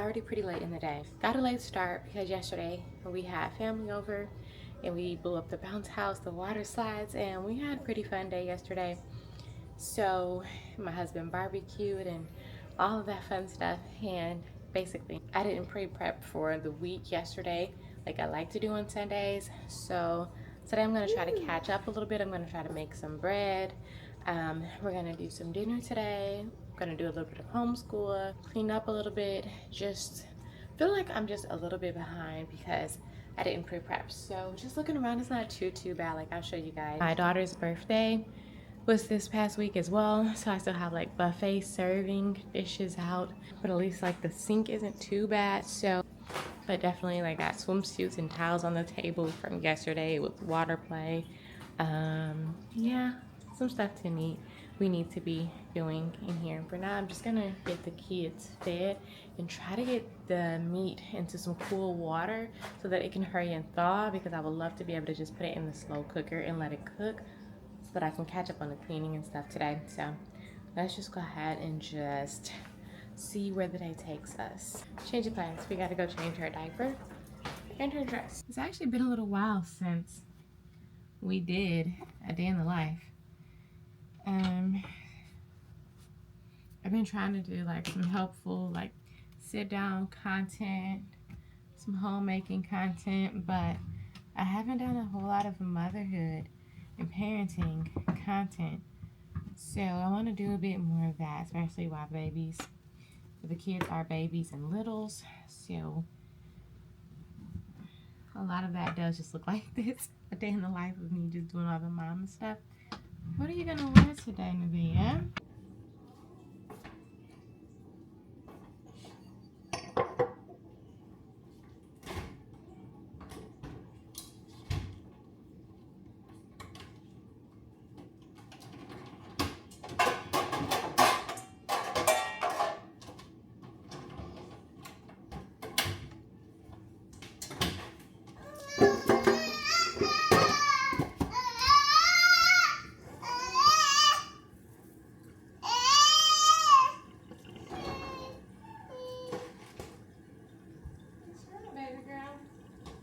already pretty late in the day. Got a late start because yesterday we had family over and we blew up the bounce house, the water slides, and we had a pretty fun day yesterday. So my husband barbecued and all of that fun stuff, and basically I didn't pre-prep for the week yesterday like I like to do on Sundays. So today I'm going to try to catch up a little bit. I'm going to try to make some bread. We're going to do some dinner today. I'm going to do a little bit of homeschool, clean up a little bit, just feel like I'm just a little bit behind because I didn't pre-prep. So just looking around, it's not too bad. Like, I'll show you guys. My daughter's birthday was this past week as well, so I still have like buffet serving dishes out, but at least like the sink isn't too bad. So but definitely like got swimsuits and towels on the table from yesterday with water play. Yeah, some stuff we need to be doing in here. For now, I'm just gonna get the kids fed and try to get the meat into some cool water so that it can hurry and thaw, because I would love to be able to just put it in the slow cooker and let it cook so that I can catch up on the cleaning and stuff today. So let's just go ahead and just see where the day takes us. Change of plans. We gotta go change her diaper and her dress. It's actually been a little while since we did a day in the life. I've been trying to do like some helpful like sit down content, some homemaking content, but I haven't done a whole lot of motherhood and parenting content. So I want to do a bit more of that, especially while the kids are babies and littles. So a lot of that does just look like this, a day in the life of me just doing all the mama stuff. What are you gonna wear today, Navia? Baby girl,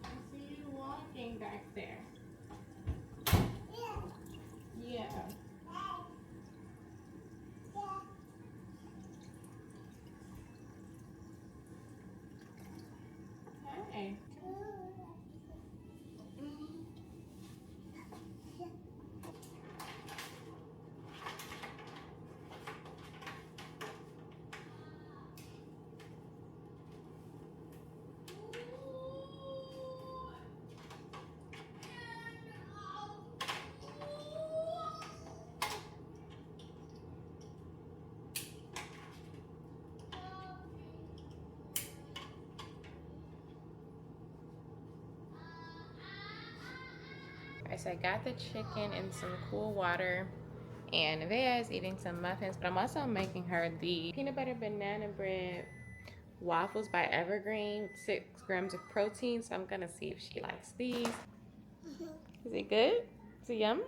I see you walking back there. Yeah. Hey. Alright, so I got the chicken in some cool water, and Nevaeh is eating some muffins, but I'm also making her the peanut butter banana bread waffles by Evergreen, 6 grams of protein. So I'm gonna see if she likes these. Is it good? Is it yum?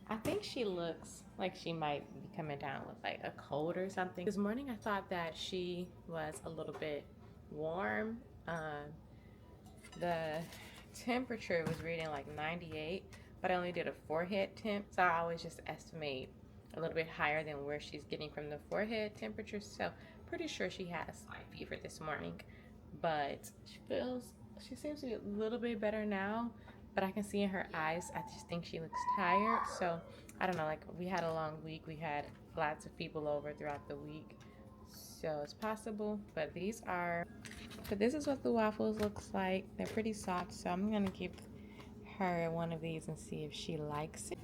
I think she looks like she might be coming down with like a cold or something. This morning I thought that she was a little bit warm. The temperature was reading like 98, but I only did a forehead temp, so I always just estimate a little bit higher than where she's getting from the forehead temperature. So pretty sure she had a slight fever this morning, but she seems to be a little bit better now, but I can see in her eyes, I just think she looks tired. So I don't know, like we had a long week, we had lots of people over throughout the week, so it's possible. But this is what the waffles looks like. They're pretty soft, so I'm gonna give her one of these and see if she likes it.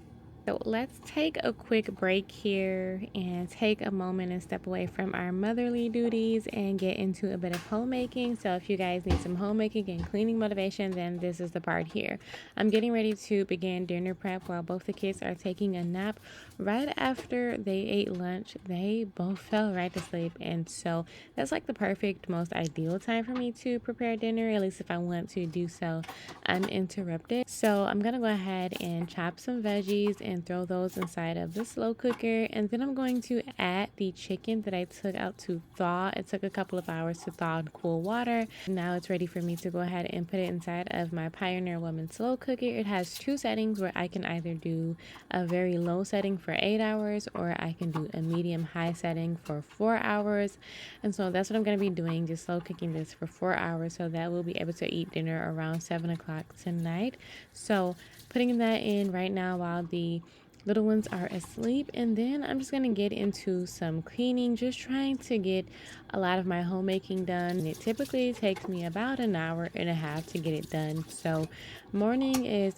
So let's take a quick break here and take a moment and step away from our motherly duties and get into a bit of homemaking. So if you guys need some homemaking and cleaning motivation, then this is the part here. I'm getting ready to begin dinner prep while both the kids are taking a nap. Right after they ate lunch, they both fell right to sleep. And so that's like the perfect, most ideal time for me to prepare dinner, at least if I want to do so uninterrupted. So I'm gonna go ahead and chop some veggies and throw those inside of the slow cooker, and then I'm going to add the chicken that I took out to thaw. It took a couple of hours to thaw in cool water. Now it's ready for me to go ahead and put it inside of my Pioneer Woman slow cooker. It has two settings where I can either do a very low setting for 8 hours, or I can do a medium high setting for 4 hours. And so that's what I'm going to be doing, just slow cooking this for 4 hours so that we'll be able to eat dinner around 7 o'clock tonight. So putting that in right now while the little ones are asleep, and then I'm just gonna get into some cleaning, just trying to get a lot of my homemaking done. It typically takes me about an hour and a half to get it done. So morning is,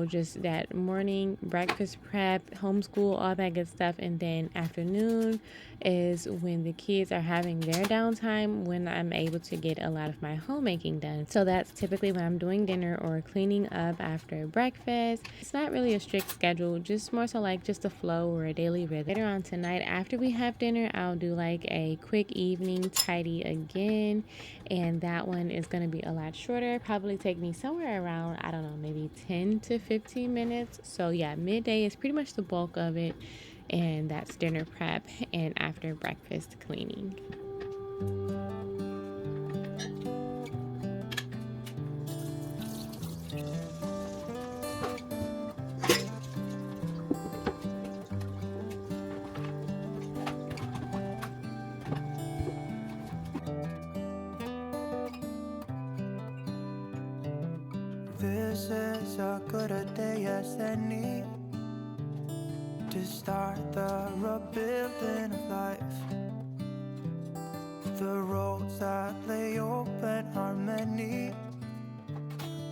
just that morning breakfast prep, homeschool, all that good stuff. And then afternoon is when the kids are having their downtime, when I'm able to get a lot of my homemaking done. So that's typically when I'm doing dinner or cleaning up after breakfast. It's not really a strict schedule, just more so like just a flow or a daily rhythm. Later on tonight, after we have dinner, I'll do like a quick evening tidy again, and that one is going to be a lot shorter. Probably take me somewhere around, I don't know, maybe 10 to 15 minutes. So yeah, midday is pretty much the bulk of it, and that's dinner prep and after breakfast cleaning. This is a good a day as any to start the rebuilding of life. The roads that lay open are many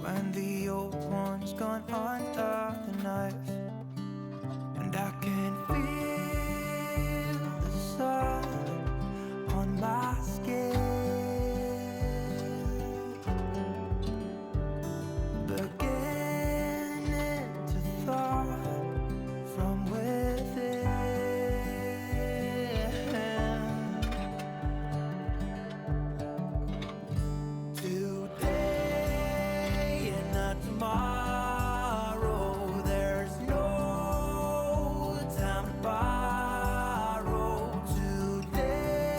when the old one's gone under the knife. And I can feel the sun on my skin, beginning to thaw from within. Today and not tomorrow, there's no time to borrow. Today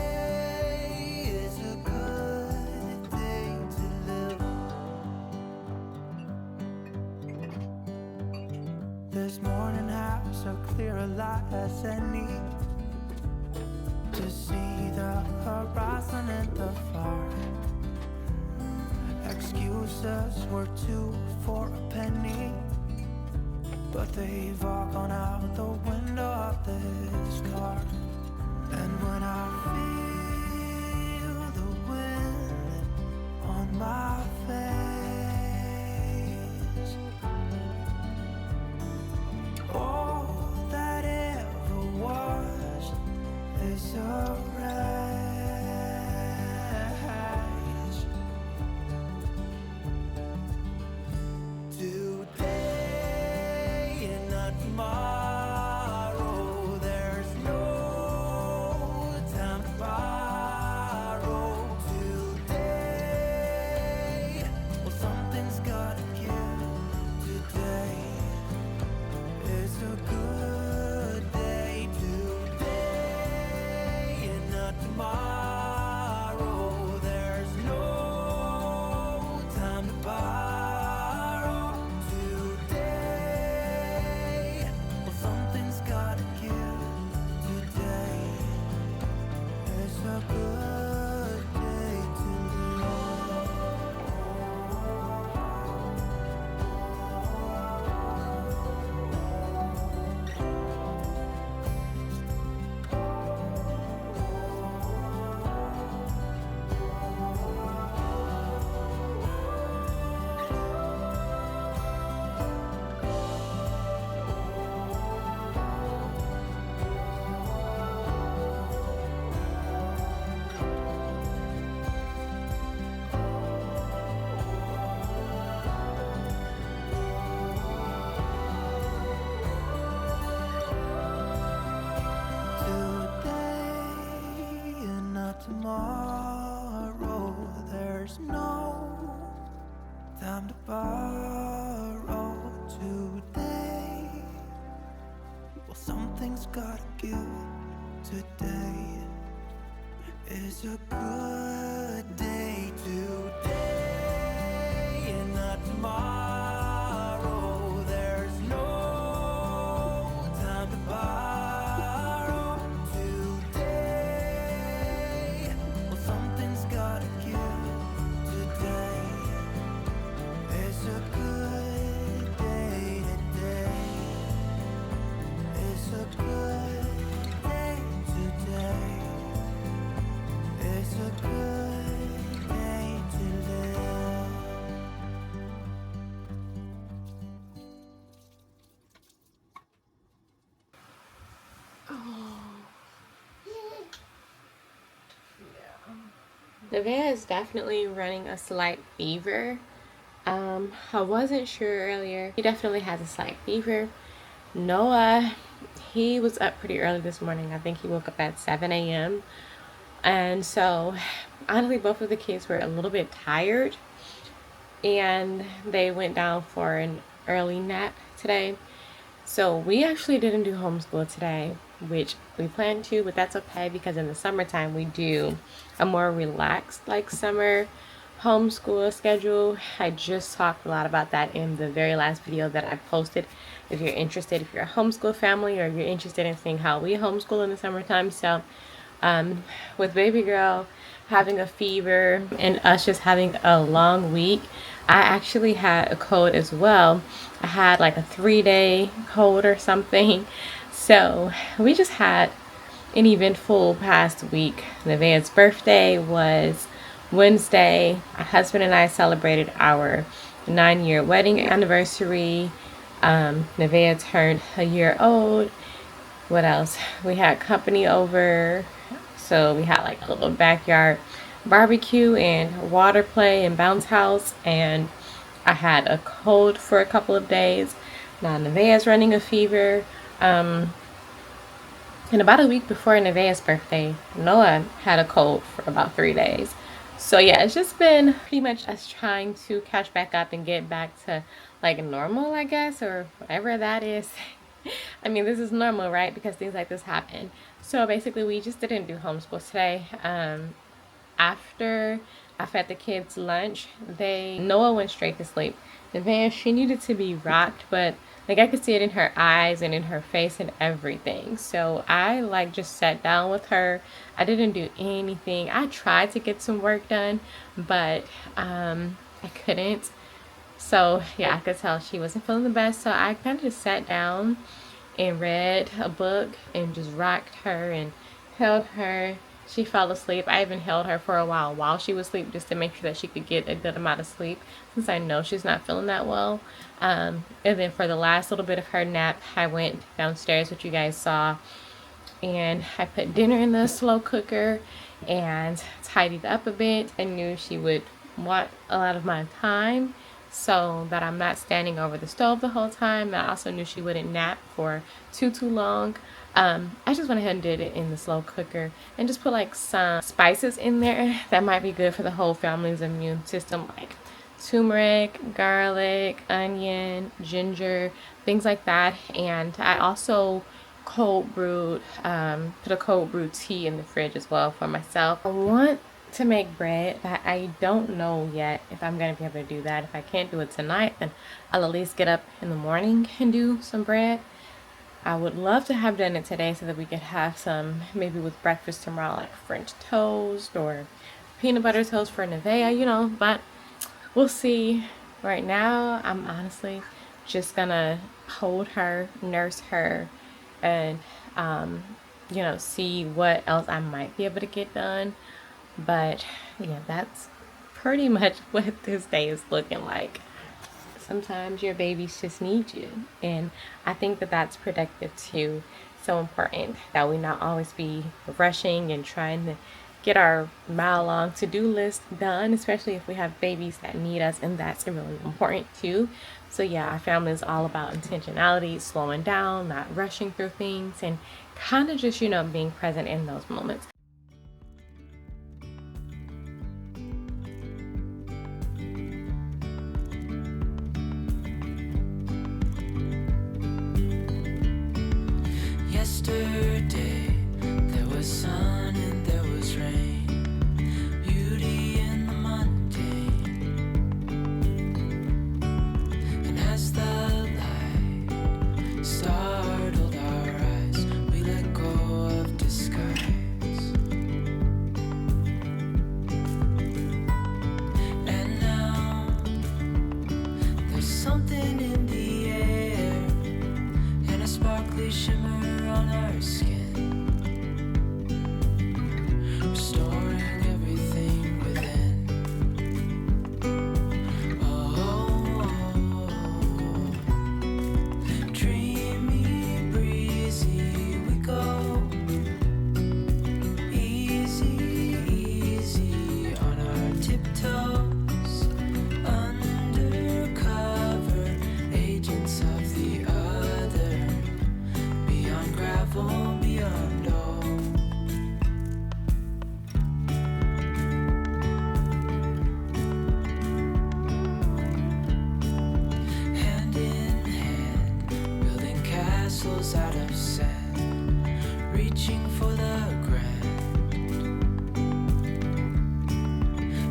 is a good day to live. This morning has a clear light as any to see the horizon and the far. Excuses were 2 for a penny, but they've all gone out the window of this car. And when I feel the wind on my face, all that ever was is a wreck. Today and not tomorrow, there's no time to borrow. not tomorrow. There's no time to borrow today. Well, something's gotta give. Today is a good day. Today and not tomorrow. There's no time to borrow today. Well, something's gotta give. Today is a good day. Today is a good day. Today is a good day to live. Nevaeh is definitely running a slight fever. I wasn't sure earlier. He definitely has a slight fever. Noah, he was up pretty early this morning. I think he woke up at 7 a.m. And so, honestly, both of the kids were a little bit tired. And they went down for an early nap today. So we actually didn't do homeschool today, which we planned to, but that's okay because in the summertime we do a more relaxed like summer homeschool schedule. I just talked a lot about that in the very last video that I posted. If you're interested, if you're a homeschool family or if you're interested in seeing how we homeschool in the summertime. So with baby girl having a fever and us just having a long week, I actually had a cold as well. I had like a 3-day cold or something. So we just had an eventful past week. Nevaeh's birthday was Wednesday. My husband and I celebrated our 9-year wedding anniversary. Nevaeh turned a year old. What else? We had company over. So we had like a little backyard barbecue and water play and bounce house, and I had a cold for a couple of days. Now Nevaeh's running a fever. And about a week before Nevaeh's birthday, Noah had a cold for about 3 days. So yeah, it's just been pretty much us trying to catch back up and get back to like normal, I guess, or whatever that is. I mean, this is normal, right? Because things like this happen. So basically, we just didn't do homeschool today. After I fed the kids lunch, Noah went straight to sleep. Nevaeh, she needed to be rocked, but like I could see it in her eyes and in her face and everything. So I like just sat down with her. I didn't do anything. I tried to get some work done, but I couldn't. So yeah, I could tell she wasn't feeling the best. So I kind of just sat down and read a book and just rocked her and held her. She fell asleep. I even held her for a while she was asleep just to make sure that she could get a good amount of sleep since I know she's not feeling that well. And then for the last little bit of her nap, I went downstairs, which you guys saw, and I put dinner in the slow cooker and tidied up a bit. I knew she would want a lot of my time so that I'm not standing over the stove the whole time. I also knew she wouldn't nap for too long. I just went ahead and did it in the slow cooker and just put like some spices in there that might be good for the whole family's immune system, like turmeric, garlic, onion, ginger, things like that. And I also cold brewed, put a cold brewed tea in the fridge as well for myself. I want to make bread, but I don't know yet if I'm gonna be able to do that. If I can't do it tonight, then I'll at least get up in the morning and do some bread. I would love to have done it today so that we could have some, maybe with breakfast tomorrow, like French toast or peanut butter toast for Nevaeh, you know, but we'll see. Right now, I'm honestly just gonna hold her, nurse her, and, you know, see what else I might be able to get done. But yeah, that's pretty much what this day is looking like. Sometimes your babies just need you, and I think that that's productive too. So important that we not always be rushing and trying to get our mile long to-do list done, especially if we have babies that need us, and that's really important too. So yeah, our family is all about intentionality, slowing down, not rushing through things, and kind of just, you know, being present in those moments. they shimmer on our skin, restoring everything within. Oh, dreamy, breezy we go, easy, easy on our tiptoes, undercover agents of the other, beyond gravel, beyond all. Hand in hand, building castles out of sand, reaching for the grand.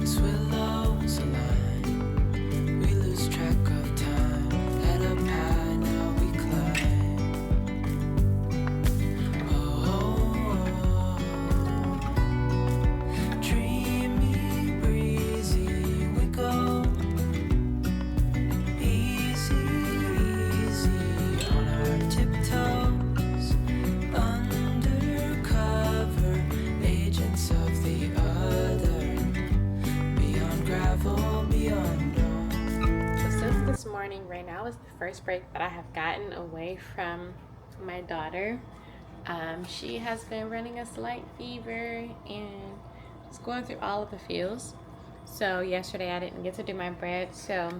As willows align, we lose track of time. Head up high, now we climb. Oh, dreamy, breezy we go, easy, easy on our tiptoes, undercover agents of the other, beyond gravel, beyond all. So since this morning, right now is the first break that I have gotten away from my daughter. She has been running a slight fever and just going through all of the feels. So yesterday I didn't get to do my bread, so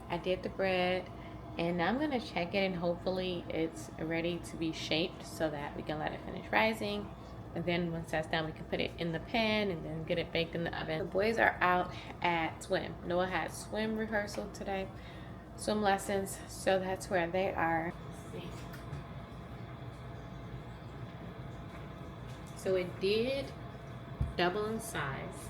I did the bread, and now I'm gonna check it, and hopefully it's ready to be shaped so that we can let it finish rising. And then once that's done, we can put it in the pan and then get it baked in the oven. The boys are out at swim. Noah had swim rehearsal today, swim lessons, so that's where they are. Let's see. So it did double in size.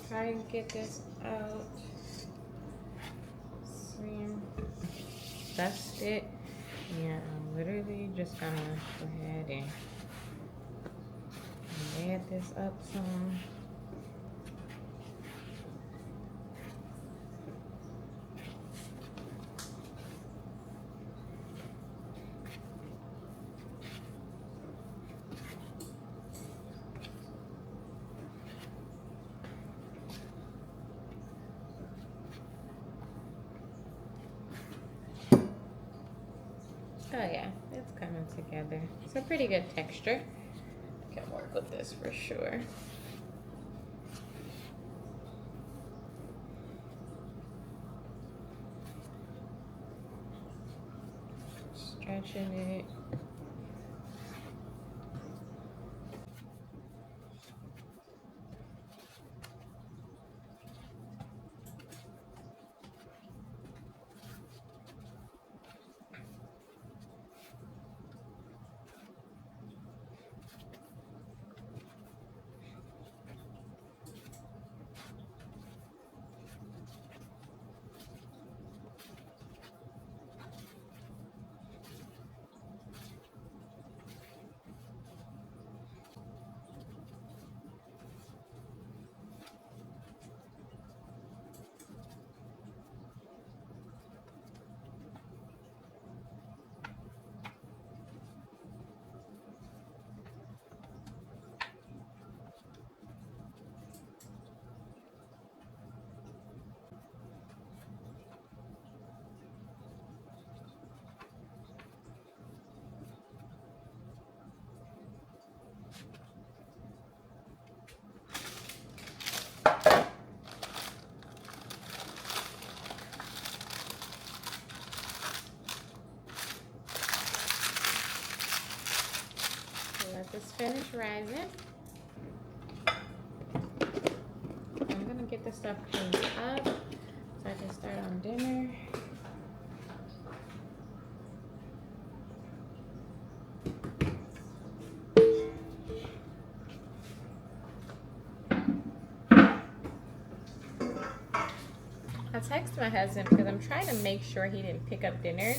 Try and get this out. Swim. Dust it. Yeah, I'm literally just gonna go ahead and add this up some. Oh yeah, it's coming together. It's a pretty good texture. Can work with this for sure. Stretching it. Let this finish rising. I'm gonna get this stuff cleaned up so I can start on dinner. I texted my husband because I'm trying to make sure he didn't pick up dinner,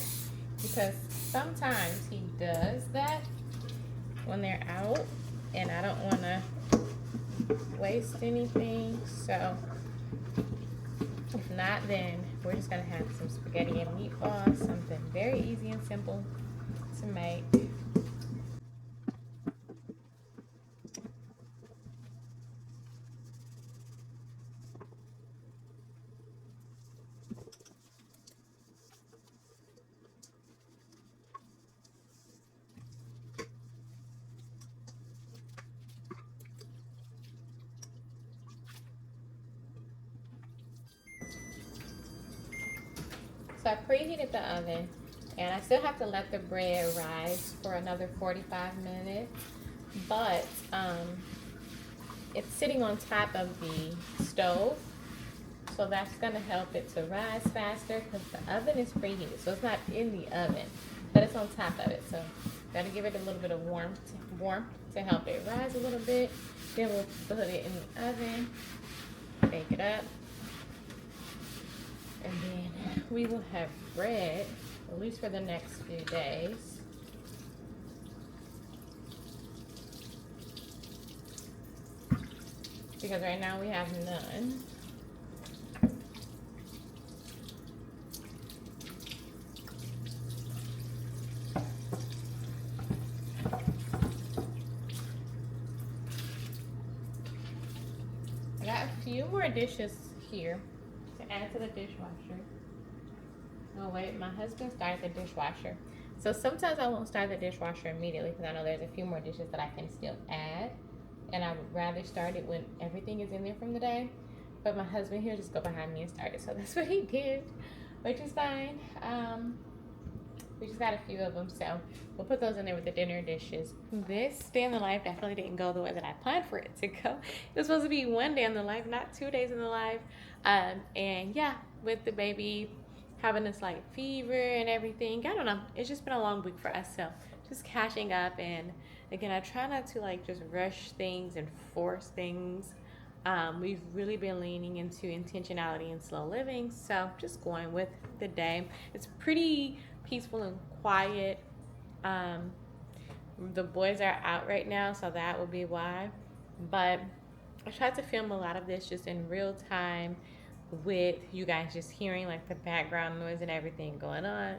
because sometimes he does that when they're out. and I don't want to waste anything. So if not, then we're just gonna have some spaghetti and meatballs, something very easy and simple to make. So I preheated the oven, and I still have to let the bread rise for another 45 minutes, but it's sitting on top of the stove, so that's going to help it to rise faster because the oven is preheated, so it's not in the oven, but it's on top of it. So got to give it a little bit of warmth to help it rise a little bit. Then we'll put it in the oven, bake it up, and then we will have bread, at least for the next few days. Because right now we have none. I got a few more dishes here to add to the dishwasher. Oh wait, my husband started the dishwasher. So sometimes I won't start the dishwasher immediately because I know there's a few more dishes that I can still add. And I would rather start it when everything is in there from the day. But my husband, he'll just go behind me and start it. So that's what he did, which is fine. We just got a few of them, so we'll put those in there with the dinner dishes. This day in the life definitely didn't go the way that I planned for it to go. It was supposed to be one day in the life, not 2 days in the life. And yeah, with the baby having this like fever and everything, I don't know. It's just been a long week for us, so just catching up. And again, I try not to like just rush things and force things. We've really been leaning into intentionality and slow living, so just going with the day. It's pretty peaceful and quiet. Um, the boys are out right now, so that will be why. But I tried to film a lot of this just in real time with you guys just hearing like the background noise and everything going on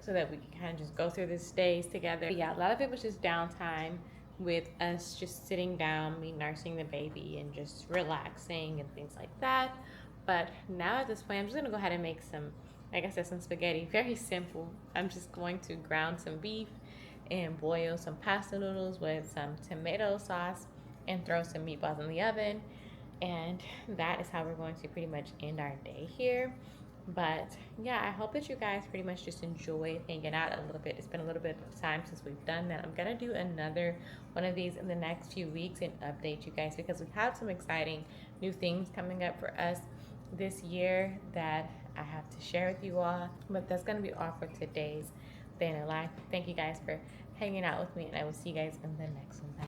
so that we can kind of just go through this days together. But yeah, a lot of it was just downtime with us just sitting down, me nursing the baby and just relaxing and things like that. But now at this point, I'm just gonna go ahead and make some, like I said, some spaghetti. Very simple. I'm just going to ground some beef and boil some pasta noodles with some tomato sauce and throw some meatballs in the oven. And that is how we're going to pretty much end our day here. But yeah, I hope that you guys pretty much just enjoy hanging out a little bit. It's been a little bit of time since we've done that. I'm gonna do another one of these in the next few weeks and update you guys because we have some exciting new things coming up for us this year that I have to share with you all. But that's gonna be all for today's day in the life. Thank you guys for hanging out with me, and I will see you guys in the next one. Bye.